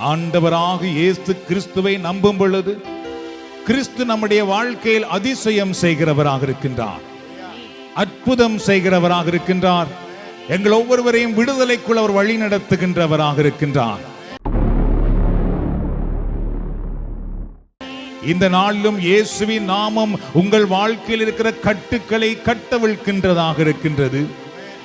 ஆண்டவராக இயேசு கிறிஸ்துவை நம்பும் பொழுது கிறிஸ்து நம்முடைய வாழ்க்கையில் அதிசயம் செய்கிறவராக இருக்கின்றார், அற்புதம் செய்கிறவராக இருக்கின்றார். எங்கள் ஒவ்வொருவரையும் விடுதலைக்குள் அவர் வழி நடத்துகின்றவராக இருக்கின்றார். இந்த நாளிலும் இயேசுவின் நாமம் உங்கள் வாழ்க்கையில் இருக்கிற கட்டுக்களை கட்டவிழ்க்கின்றதாக இருக்கின்றது.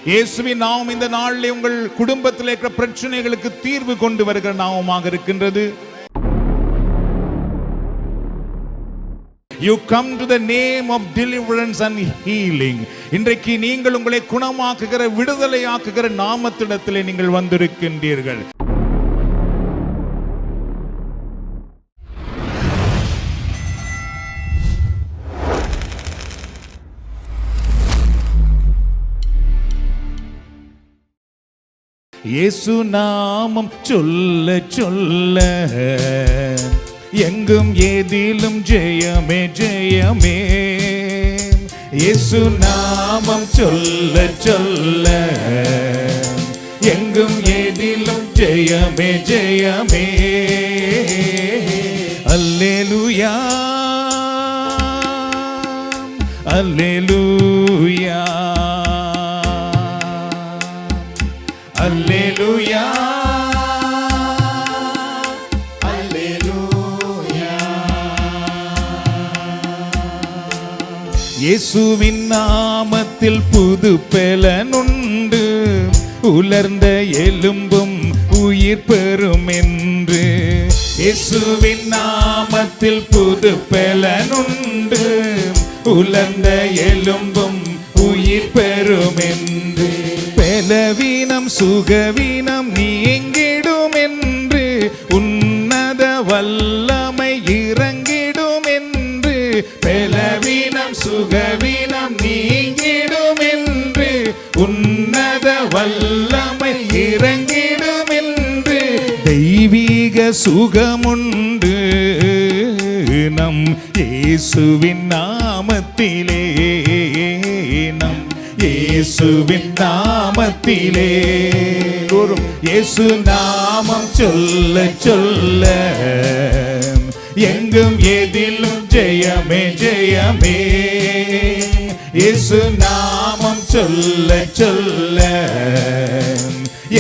இயேசுவின் நாமம் இந்த நாளில் உங்கள் குடும்பத்தில் இருக்கிற பிரச்சனைகளுக்கு தீர்வு கொண்டு வருகிற நாமமாக இருக்கின்றது. You come to the name of deliverance and healing. இன்றைக்கு நீங்கள் உங்களை குணமாக்குகிற விடுதலையாக்குகிற நாமத்திடத்திலே நீங்கள் வந்திருக்கின்றீர்கள். இயேசு நாமம் சொல்ல சொல்ல எங்கும் ஏதிலும் ஜெயமே ஜெயமே. இயேசு நாமம் சொல்ல சொல்ல எங்கும் ஏதிலும் ஜெயமே ஜெயமே. அல்லேலூயா அல்லேலூயா அல்லேலூயா அல்லேலூயா. இயேசுவின் நாமத்தில் புது பலனுண்டு, உலர்ந்த எலும்பும் உயிர் பெறும் என்று. இயேசுவின் நாமத்தில் புது பலனுண்டு, உலர்ந்த எலும்பும் உயிர் பெறும் என்று. பலவீனம் சுகவீனம் நீங்கிடும் என்று, உன்னத வல்லமை இறங்கிடும் என்று. பலவீனம் சுகவீனம் நீங்கிடும் என்று, உன்னத வல்லமை இறங்கிடும் என்று. தெய்வீக சுகமுண்டு நம் இயேசுவின் நாமத்திலே, நம் இயேசுவின் நாமத்திலே. இயேசு நாமம் சொல்ல சொல்ல எங்கும் எதிலும் ஜெயமே ஜெயமே. இயேசு நாமம் சொல்ல சொல்ல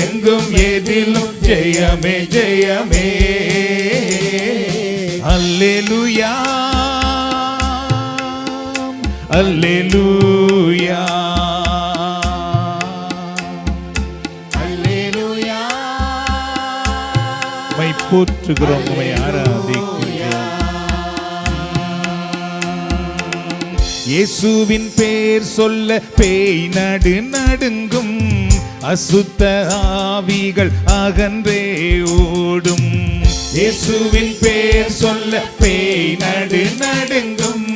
எங்கும் எதிலும் ஜெயமே ஜெயமே. அல்லேலூயா அல்லேலூயா அல்லேலூயா. உம்மை போற்றுகிறோம், உம்மை ஆராதிக்கிறோம். இயேசுவின் பேர் சொல்ல பேய் நடு நடுங்கும், அசுத்த ஆவிகள் அகன்றே ஓடும். இயேசுவின் பேர் சொல்ல பேய் நடு நடுங்கும்,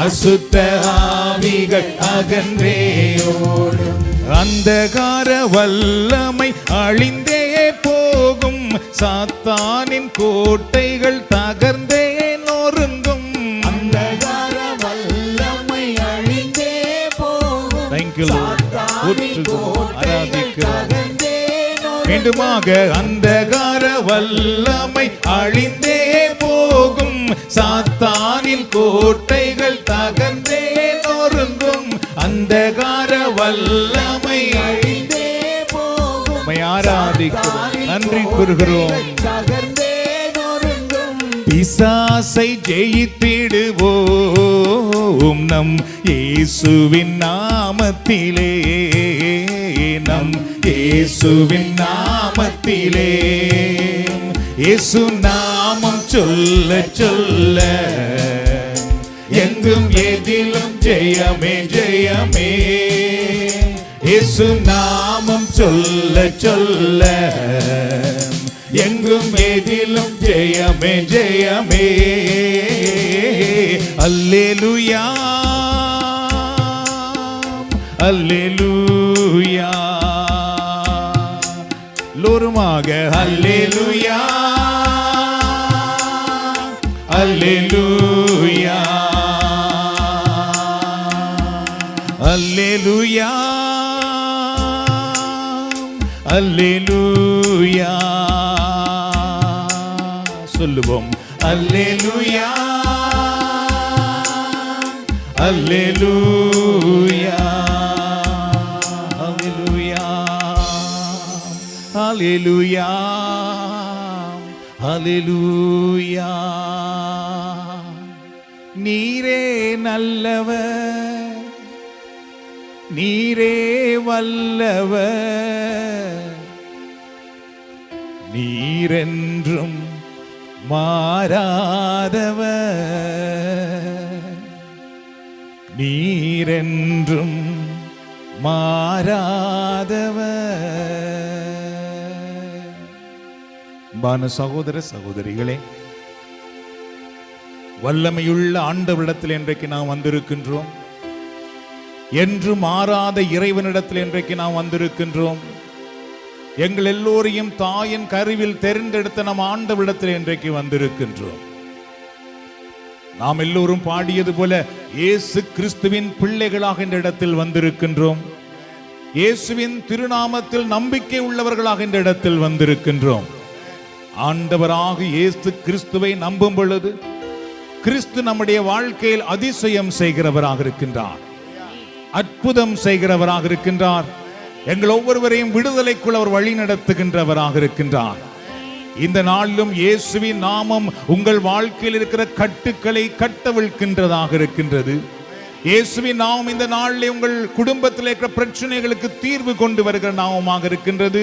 அசுத்த ஆவிகள் அகன்றே ஓடும். அந்தகார வல்லமை அழிந்தே போகும், சாத்தானின் கோட்டைகள் தகர்ந்தே நொறுங்கும். அந்தகார வல்லமை அழிந்தே போகும். Thank you Lord. மீண்டுமாக அந்தகார வல்லமை அழிந்தே போகும், சாத்தானின் கோட்டைகள் தகர்ந்தே நொறுங்கும். அந்தகார வல்லமை அழிந்தே போகும். ஆராதிக்கிறோம், நன்றி கூறுகிறோம். பிசாசை ஜெயித்திடுவோம் நம் இயேசுவின் நாமத்திலே, நம் இயேசுவின் நாமத்திலே. இயேசு நாமம் சொல்ல சொல்ல எங்கும் எதிலும் ஜெயமே ஜெயமே. இயேசு நாமம் சொல்ல சொல்ல எங்கும் எதிலும் ஜெயமே ஜெயமே. அல்லேலூயா அல்லேலூயா. லோருமாக அல்லேலூயா அல்லேலூயா அல்லேலூயா அல்லேலூயா. சொல்லுவோம். அல்லேலூயா அல்லேலூயா அல்லேலூயா அல்லேலூயா அல்லேலூயா. நீரே நல்லவர், நீரே வல்லவர், நீரென்றும் மாறாதவர், நீரென்றும் மாறாதவர். அன்பான சகோதர சகோதரிகளே, வல்லமையுள்ள ஆண்டவரிடத்தில் இன்றைக்கு நாம் வந்திருக்கின்றோம். என்று மாறாத இறைவனிடத்தில் இன்றைக்கு நாம் வந்திருக்கின்றோம். எங்கள் எல்லோரையும் தாயின் கருவில் தெரிந்தெடுத்த நம் ஆண்டவரிடத்தில் இன்றைக்கு வந்திருக்கின்றோம். நாம் எல்லோரும் பாடியது போல இயேசு கிறிஸ்துவின் பிள்ளைகளாக இந்த இடத்தில் வந்திருக்கின்றோம். இயேசுவின் திருநாமத்தில் நம்பிக்கை உள்ளவர்களாக இந்த இடத்தில் வந்திருக்கின்றோம். ஆண்டவராக இயேசு கிறிஸ்துவை நம்பும் பொழுது கிறிஸ்து நம்முடைய வாழ்க்கையில் அதிசயம் செய்கிறவராக இருக்கின்றார், அற்புதம் செய்கிறவராக இருக்கின்றார். எங்கள் ஒவ்வொருவரையும் விடுதலைக்குள் அவர் வழி நடத்துகின்றவராக இருக்கின்றார். இந்த நாளிலும் இயேசுவின் நாமம் உங்கள் வாழ்க்கையில் இருக்கிற கட்டுக்களை கட்டவிழ்க்கின்றதாக இருக்கின்றது. இயேசுவின் நாமம் இந்த நாளில் உங்கள் குடும்பத்தில் இருக்கிற பிரச்சனைகளுக்கு தீர்வு கொண்டு வருகிற நாமமாக இருக்கின்றது.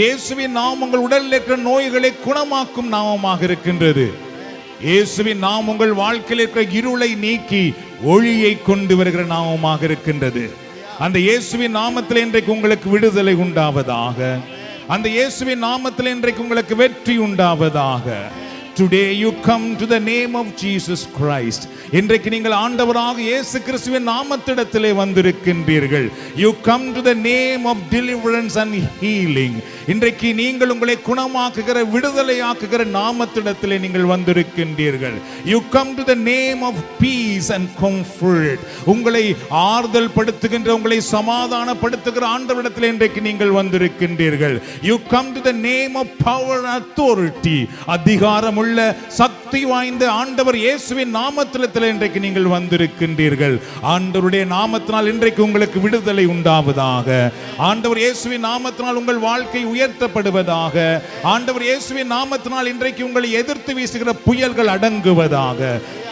இயேசுவின் நாமம் உங்கள் உடலில் இருக்கிற நோய்களை குணமாக்கும் நாமமாக இருக்கின்றது. இயேசுவின் நாமம் உங்கள் வாழ்க்கையில் இருக்கிற இருளை நீக்கி ஒளியை கொண்டு வருகிற நாமமாக இருக்கின்றது. அந்த இயேசுவின் நாமத்தில் இன்றைக்கு உங்களுக்கு விடுதலை உண்டாவதாக. அந்த இயேசுவின் நாமத்தில் இன்றைக்கு உங்களுக்கு வெற்றி உண்டாவதாக. Today you come to the name of Jesus Christ. இன்றைக்கு நீங்கள் ஆண்டவராக இயேசு கிறிஸ்துவின் நாமத்திடத்திலே வந்திருக்கின்றீர்கள். You come to the name of deliverance and healing. இன்றைக்கு நீங்கள் உங்களை குணமாக்குகிற விடுதலையாக்குகிற நாமத்திடத்திலே நீங்கள் வந்திருக்கின்றீர்கள். You come to the name of peace and comfort. உங்களை ஆறுதல் படுத்துகின்ற, உங்களை சமாதானப்படுத்துகிற ஆண்டவரிடத்திலே இன்றைக்கு நீங்கள் வந்திருக்கின்றீர்கள். You come to the name of power and authority. அதிகாரம் சக்தி வாய்ந்த ஆண்டவர் இயேசுவின் நாமத்தில் இன்றைக்கு நீங்கள் வந்திருக்கின்றீர்கள். ஆண்டவருடைய நாமத்தினால் இன்றைக்கு உங்களுக்கு விடுதலை உண்டாவதாக. ஆண்டவர் இயேசுவின் நாமத்தினால் உங்கள் வாழ்க்கை உயர்த்தப்படுவதாக. ஆண்டவர் இயேசுவின் நாமத்தினால் இன்றைக்கு உங்களை எதிர்த்து வீசுகிற புயல்கள் அடங்குவதாக,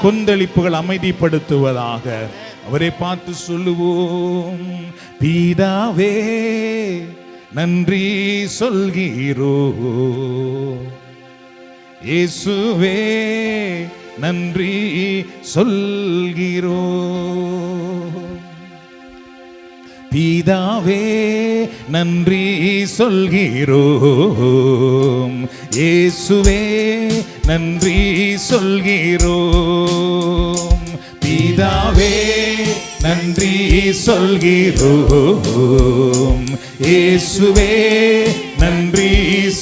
கொந்தளிப்புகள் அமைதிப்படுத்துவதாக. அவரை பார்த்து சொல்லுவோம், பிதாவே நன்றி சொல்கிறோம், இயேசுவே நன்றி சொல்கிறோம், பிதாவே நன்றி சொல்கிறோம், இயேசுவே நன்றி சொல்கிறோம், பிதாவே நன்றி சொல்கிறோம், இயேசுவே நன்றி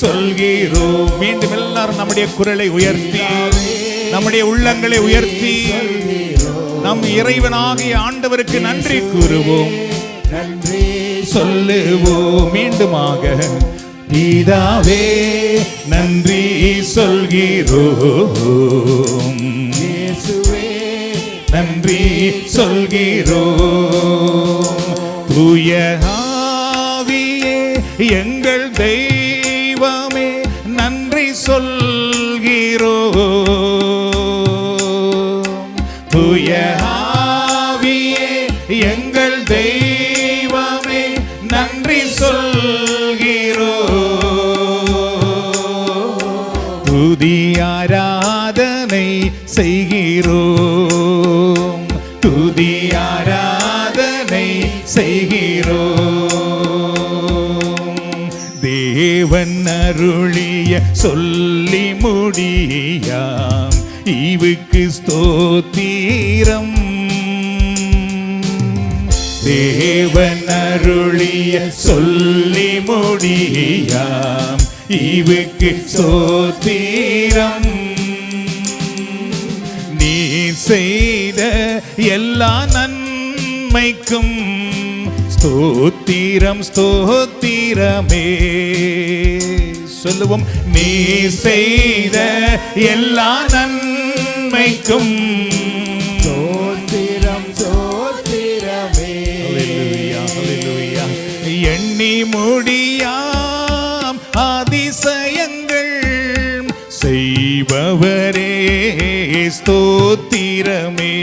சொல்கிறோம். மீண்டும் எல்லாரும் நம்முடைய குரலை உயர்த்தி, நம்முடைய உள்ளங்களை உயர்த்தி நம் இறைவனாகிய ஆண்டவருக்கு நன்றி கூறுவோம், நன்றி சொல்லுவோம். மீண்டுமாக, பிதாவே நன்றி சொல்கிறோம், இயேசுவே நன்றி சொல்கிறோம், தூய ஆவியே எங்கள் தெய்வமே நன்றி சொல்கிறோம், தூய ஆவியே எங்கள் தெய்வமே நன்றி சொல்கிறோம், துதி ஆராதனை செய்கிறோம், துதி ஆராதனை செய்கிறோம், தேவன் அருளிய சொல்லி முடியாம் இவுக்கு ஸ்தோத்திரம், தேவன் அருளிய சொல்லி முடியாம் இவுக்கு ஸ்தோத்திரம், நீ செய்த எல்லா நன்மைக்கும் ஸ்தோத்திரம் ஸ்தோத்திரமே, சொல்லுவோம். நீ செய்த எல்லா நன்மைக்கும் சோத்திரம் சோத்திரமே. எண்ணி முடியாம் அதிசயங்கள் செய்பவரே ஸ்தோத்திரமே.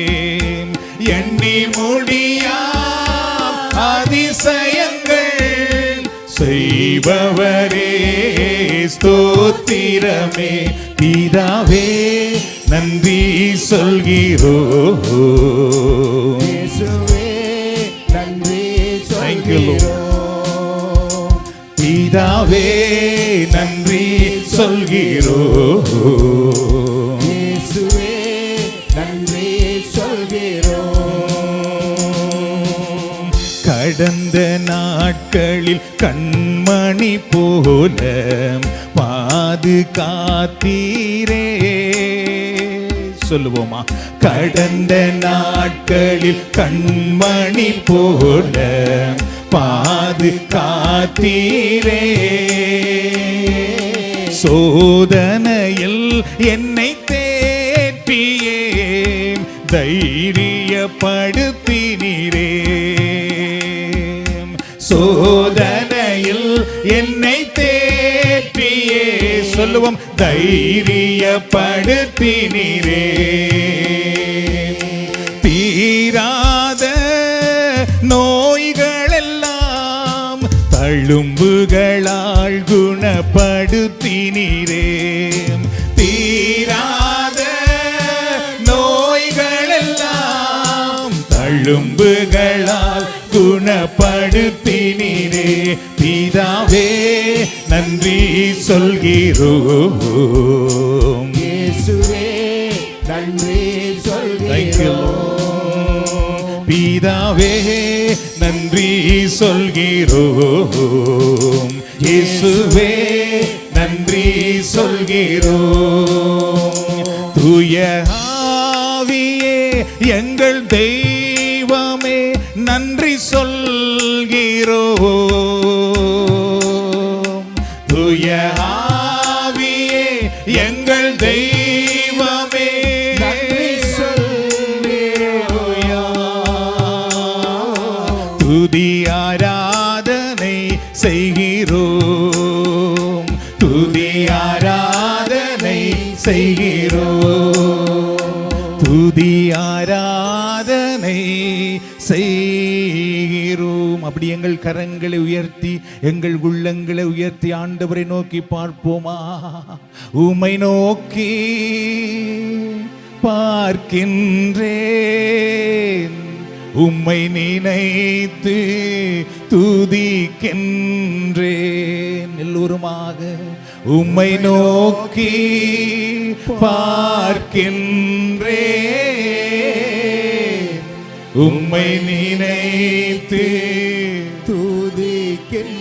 எண்ணி முடியாம் அதிசயங்கள் செய்பவரே ஸ்தோத்திரமே. பிதாவே நன்றி சொல்கிறோம். இயேசுவே நன்றி சொல்கிறோம். பிதாவே நன்றி சொல்கிறோம். இயேசுவே நன்றி சொல்கிறோம். கடந்த நாட்களில் கண்மணி போல பாதுகாத்தீரே. சொல்லுவோமா? கடந்த நாட்களில் கண்மணி போல பாதுகாத்தீரே. சோதனையில் என்னை தேற்றியே தைரியப்படுத்தினீரே. சோதனையில் என்னை தேற்றியே சொல்லுவோம் தைரியப்படுத்தினீரே. தீராத நோய்களெல்லாம் தழும்புகளால் குணப்படுத்தினீரே. தீராத நோய்களெல்லாம் தழும்புகளால் குணப்படுத்தினீரே. பிதாவே நன்றி சொல்கிறோம். இயேசுவே நன்றி சொல்கிறோம். பிதாவே நன்றி சொல்கிறோம். இயேசுவே நன்றி சொல்கிறோம். தூய ஆவியே எங்கள் தெய்வமே நன்றி சொல்கிறோம். தூய ஆவியே எங்கள் தெய்வமே நன்றி சொல்கிறோம். துதி ஆராதனை செய்கிறோம். துதி ஆராதனை செய்கிறோம். துதி ஆராதனை செய்கிறோம். அப்படி எங்கள் கரங்களை உயர்த்தி எங்கள் உள்ளங்களை உயர்த்தி ஆண்டவரை நோக்கி பார்ப்போமா? உம்மை நோக்கி பார்க்கின்றேன், உம்மை நினைத்து துதிக்கின்றேன். எல்லோருமாக உம்மை நோக்கி பார்க்கின்றேன், உம்மை நினைத்து துதிக்கின்றேன்.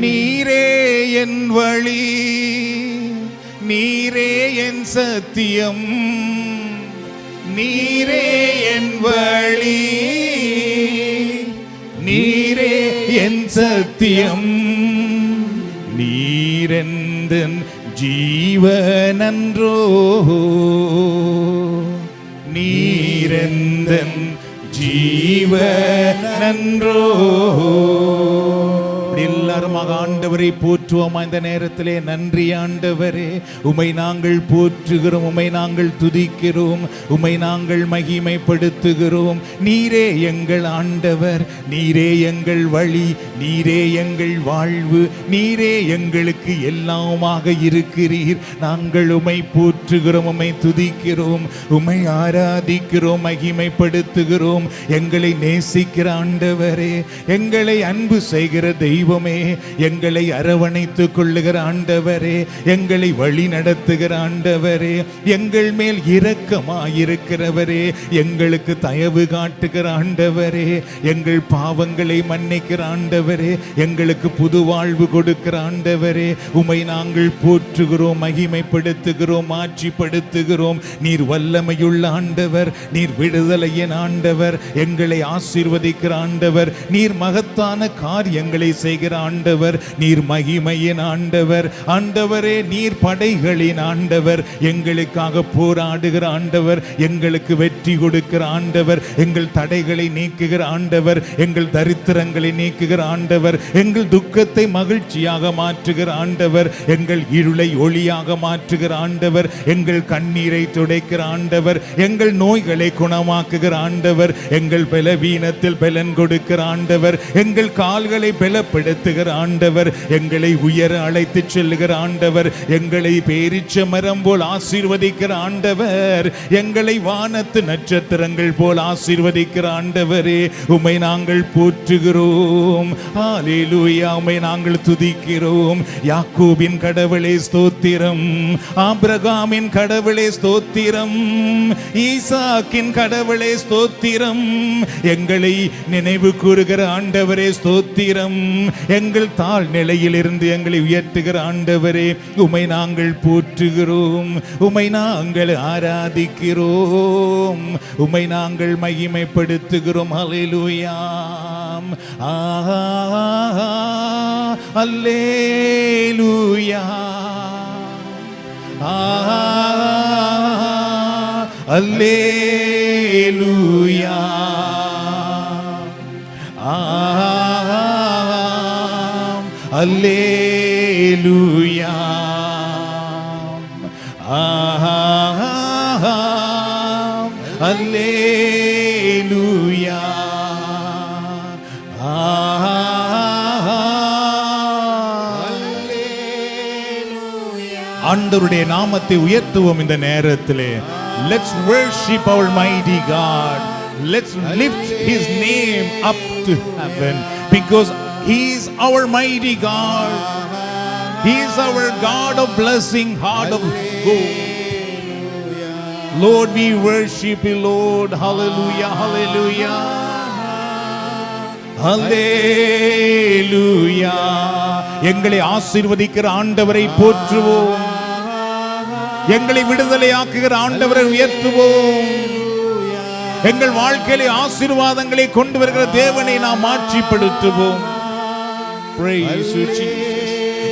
நீரே என் வழி, நீரே என் சத்தியம், நீரே என் வழி, நீரே என் சத்தியம், நீரெந்தன் ஜீவனன்றோ, நீரெந்தன் ஜீவனன்றோ. எல்லாருமாக ஆண்டவரை போற்றுவோமா? இந்த நேரத்திலே நன்றி ஆண்டவரே, உம்மை நாங்கள் போற்றுகிறோம், உம்மை நாங்கள் துதிக்கிறோம், உம்மை நாங்கள் மகிமைப்படுத்துகிறோம். நீரே எங்கள் ஆண்டவர், நீரே எங்கள் வழி, நீரே எங்கள் வாழ்வு, நீரே எங்களுக்கு எல்லாமாக இருக்கிறீர். நாங்கள் உம்மை போற்றுகிறோம், உம்மை துதிக்கிறோம், உம்மை ஆராதிக்கிறோம், மகிமைப்படுத்துகிறோம். எங்களை நேசிக்கிற ஆண்டவரே, எங்களை அன்பு செய்கிற தெய்வமே, எங்களை அரவணைத்துக் கொள்ளுகிற ஆண்டவரே, எங்களை வழி நடத்துகிற ஆண்டவரே, எங்கள் மேல் இரக்கமாயிருக்கிறவரே, எங்களுக்கு தயவு காட்டுகிற ஆண்டவரே, எங்கள் பாவங்களை மன்னிக்கிற ஆண்டவரே, எங்களுக்கு புது வாழ்வு கொடுக்கிற ஆண்டவரே, உம்மை நாங்கள் போற்றுகிறோம், மகிமைப்படுத்துகிறோம், ஆட்சிப்படுத்துகிறோம். நீர் வல்லமையுள்ள ஆண்டவர், நீர் விடுதலையின் ஆண்டவர், எங்களை ஆசீர்வதிக்கிற ஆண்டவர், நீர் மகத்தான காரியங்களை செய்கிற ஆண்டவர். ஆண்டவர், நீர் மகிமையின் ஆண்டவர். ஆண்டவரே, நீர் படைகளின் ஆண்டவர், எங்களுக்காக போராடுகிற ஆண்டவர், எங்களுக்கு வெற்றி கொடுக்கிற ஆண்டவர், எங்கள் தடைகளை நீக்குகிற ஆண்டவர், எங்கள் தரித்திரங்களை நீக்குகிற ஆண்டவர், எங்கள் துக்கத்தை மகிழ்ச்சியாக மாற்றுகிற ஆண்டவர், எங்கள் இருளை ஒளியாக மாற்றுகிற ஆண்டவர், எங்கள் கண்ணீரை துடைக்கிற ஆண்டவர், எங்கள் நோய்களை குணமாக்குகிற ஆண்டவர், எங்கள் பலவீனத்தில் பலன் கொடுக்கிற ஆண்டவர், எங்கள் கால்களை பலப்படுத்துகிற ஆண்டவர், எங்களை உயர அழைத்து செல்லுகிற ஆண்டவர், எங்களை பேரிச்ச மரம் போல் ஆசீர்வதிக்கிற ஆண்டவர், எங்களை வானத்து நட்சத்திரங்கள் போல் ஆசீர்வதிக்கிற ஆண்டவரே, உம்மை நாங்கள் போற்றுகிறோம். ஹல்லேலூயா, உம்மை நாங்கள் துதிக்கிறோம். யாக்கோபின் கடவுளே ஸ்தோத்திரம், ஆபிரகாமின் கடவுளே ஸ்தோத்திரம், ஈசாக்கின் கடவுளே ஸ்தோத்திரம், எங்களை நினைவு கூறுகிற ஆண்டவரே ஸ்தோத்திரம், எங்கள் தாழ் நிலையிலிருந்து எங்களை உயர்த்துகிற ஆண்டவரே, உம்மை நாங்கள் போற்றுகிறோம், உம்மை நாங்கள் ஆராதிக்கிறோம், உம்மை நாங்கள் மகிமைப்படுத்துகிறோம். ஹல்லேலூயா, அல்லேலூயா, அல்லேலூயா, அல்லேலூயா, அல்லேலூயா, ஆண்டவருடைய நாமத்தை உயர்த்துவோம் இந்த நேரத்திலே. Let's worship our mighty God. Let's lift his name up to heaven because he is our mighty God. He is our God of blessing, heart of gold. Lord, we worship you, Lord. Hallelujah, hallelujah, hallelujah. எங்களை ஆசீர்வதிக்கிற ஆண்டவரை போற்றுவோம், எங்களை விடுதலையாக்குகிற ஆண்டவரை உயர்த்துவோம், எங்கள் வாழ்க்கையிலே ஆசீர்வாதங்களை கொண்டு வருகிற தேவனை நாம் மாற்றிப்படுத்துவோம். Praise you, Jesus.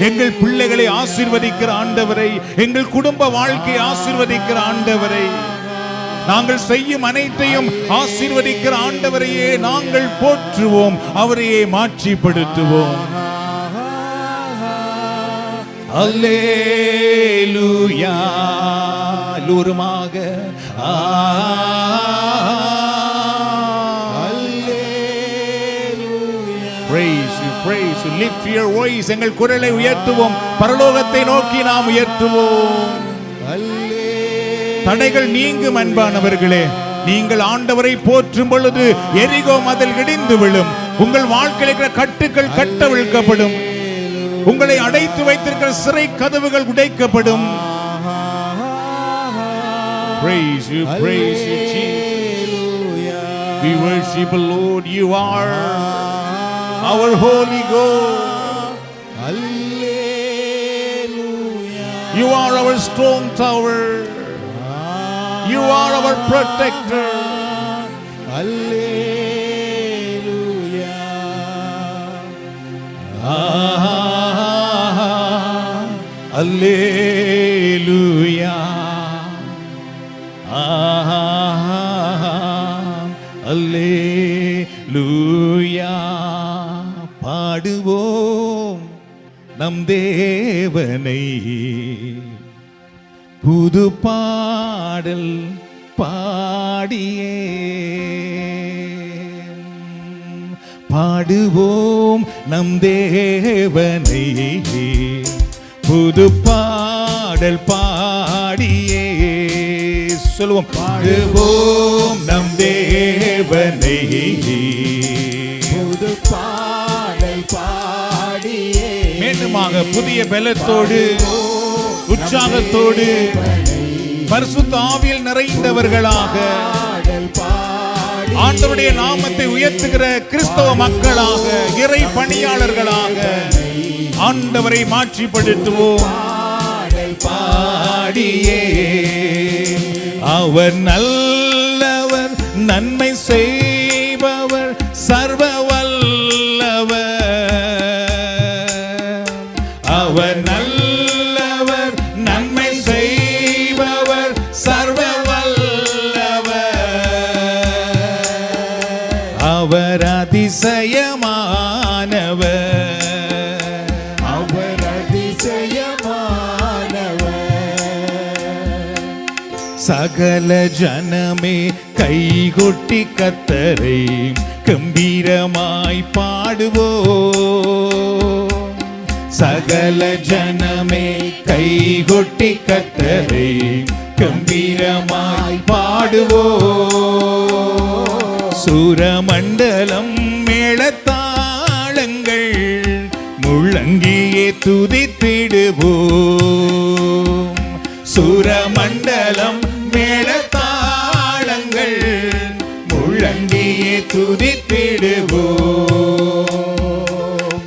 எங்கள் பிள்ளைகளை ஆசீர்வதிக்கிற ஆண்டவரை, எங்கள் குடும்ப வாழ்க்கையை ஆசீர்வதிக்கிற ஆண்டவரை, நாங்கள் செய்யும் அனைத்தையும் ஆசீர்வதிக்கிற ஆண்டவரையே நாங்கள் போற்றுவோம், அவரையே மாற்றிப்படுத்துவோம். அல்லேலூயா, லூருமாக praise you, praise you. Lift your voice. எங்கள் குரலை உயர்த்துவோம், பரலோகத்தை நோக்கி நாம் உயர்த்துவோம். தடைகள் நீங்கும் அன்பானவர்களே. நீங்கள் ஆண்டவரை போற்றும் பொழுது எரிகோ மதில் இடிந்து விழும், உங்கள் வாழ்க்கையில் இருக்கிற கட்டுகள் கட்டவிழ்க்கப்படும், உங்களை அடைத்து வைத்திருக்கிற சிறை கதவுகள் உடைக்கப்படும். Praise you, praise you, Jesus. We worship the Lord. You are our Holy God. You are our strong tower. You are our protector. Alleluia, Alleluia. பாடுவோம் நம் தேவனை, புது பாடல் பாடியே பாடுவோம் நம் தேவனை, புது பாடல் பாடியே சொல்லுவோம். பாடுவோம் நம் தேவனை, புது பாடல் பாடியே மீண்டுமாக புதிய பலத்தோடு உற்சாகத்தோடு பரிசுத்த ஆவியில் நிறைந்தவர்களாக ஆண்டவருடைய நாமத்தை உயர்த்துகிற கிறிஸ்தவ மக்களாக, இறை பணியாளர்களாக ஆண்டவரை மாற்றிப்படுத்துவோம். பாடியே அவர் நல்லவர், நன்மை செய்பவர், சர்வ வல்லவர். சகல ஜனமே கைகொட்டி கர்த்தரை கம்பீரமாய் பாடுவோம். சகல ஜனமே கைகொட்டி கர்த்தரை கம்பீரமாய் பாடுவோம். சூரமண்டலம் மேளத்தாளங்கள் முழங்கியே துதித்திடுவோம். சூரமண்டலம் மேளத்தாளங்கள் முழங்கியே துதித்திடுவோம்.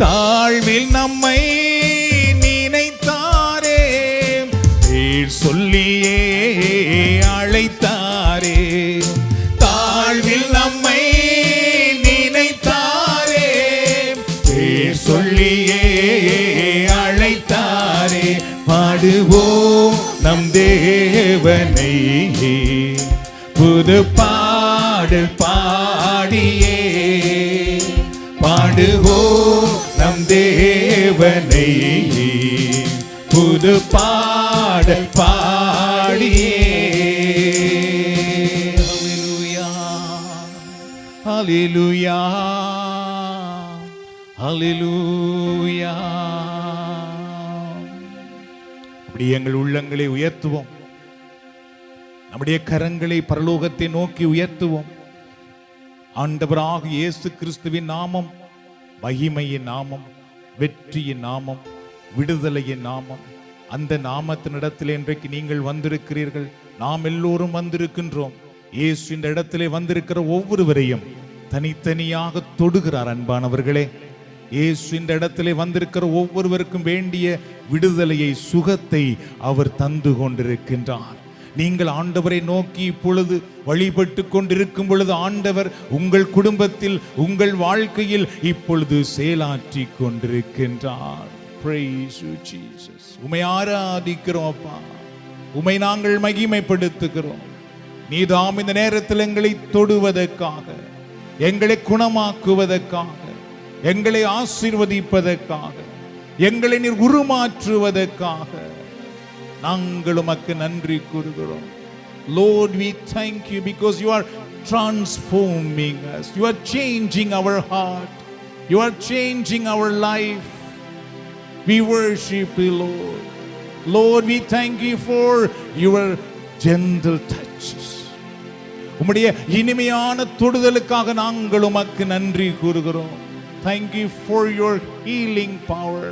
தாழ்வில் நம்மை நினைத்தாரே, பேர் சொல்லியே அழைத்தாரே. தாழ்வில் நம்மை நினைத்தாரே, பேர் சொல்லியே அழைத்தாரே. பாடுவோம் நம் தேவனை புது பாடல் பாடியே. பாடுவோம் நம் தேவனை புது பாடல் பாடியே. ஹல்லேலூயா, ஹல்லேலூயா. அப்படி எங்கள் உள்ளங்களை உயர்த்துவோம், நம்முடைய கரங்களை பரலோகத்தை நோக்கி உயர்த்துவோம். ஆண்டவராக இயேசு கிறிஸ்துவின் நாமம் மகிமையின் நாமம், வெற்றியின் நாமம், விடுதலையின் நாமம். அந்த நாமத்தினிடத்தில் இன்றைக்கு நீங்கள் வந்திருக்கிறீர்கள், நாம் எல்லோரும் வந்திருக்கின்றோம். இயேசு இந்த இடத்திலே வந்திருக்கிற ஒவ்வொருவரையும் தனித்தனியாக தொடுகிறார். அன்பானவர்களே, இயேசு இந்த இடத்திலே வந்திருக்கிற ஒவ்வொருவருக்கும் வேண்டிய விடுதலையை, சுகத்தை அவர் தந்து கொண்டிருக்கின்றார். நீங்கள் ஆண்டவரை நோக்கி இப்பொழுது வழிபட்டு கொண்டிருக்கும் பொழுது ஆண்டவர் உங்கள் குடும்பத்தில், உங்கள் வாழ்க்கையில் இப்பொழுது செயலாற்றி கொண்டிருக்கின்றார். Praise you, Jesus. உம்மை ஆராதிக்கிறோம் அப்பா, உம்மை நாங்கள் மகிமைப்படுத்துகிறோம். நீதாம் இந்த நேரத்தில் எங்களை தொடுவதற்காக, எங்களை குணமாக்குவதற்காக, எங்களை ஆசீர்வதிப்பதற்காக, எங்களை நீர் உருமாற்றுவதற்காக நாங்கள் உமக்கு நன்றி கூறுகிறோம். Lord, we thank you because you are transforming us. You are changing our heart. You are changing our life. We worship you, Lord. Lord, we thank you for your gentle touches. உம்முடைய இனிமையான தொடுதலுக்காக நாங்கள் உமக்கு நன்றி கூறுகிறோம். Thank you for your healing power.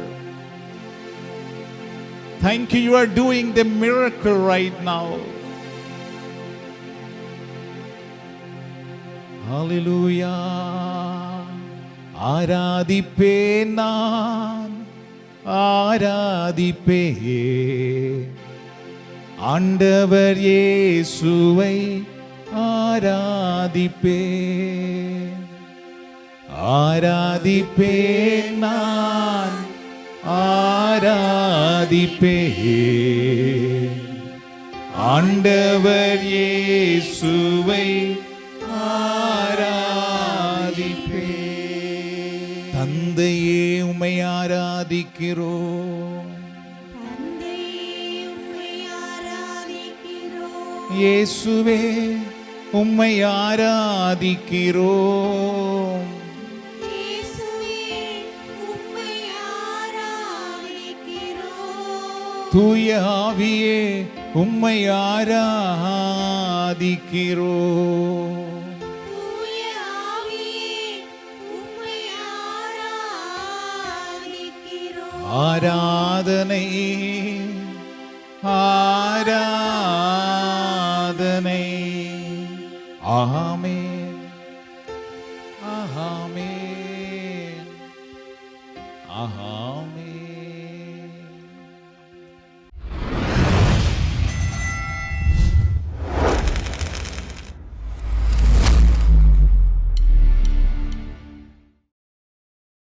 Thank you, you are doing the miracle right now. Hallelujah. ஆராதிப்பேன் நான், ஆராதிப்பேன் ஆண்டவர் இயேசுவை, ஆராதிப்பேன். ஆராதிப்பேன் நான், ஆராதிப்பேன் ஆண்டவர் இயேசுவை, ஆராதிப்பேன். தந்தையே உம்மை ஆராதிக்கிறோம், இயேசுவே உம்மை ஆராதிக்கிறோம், தூய ஆவியே உம்மை ஆராதிக்கிறோம். ஆராதனை, ஆராதனை. ஆமென், ஆமென், ஆமென்.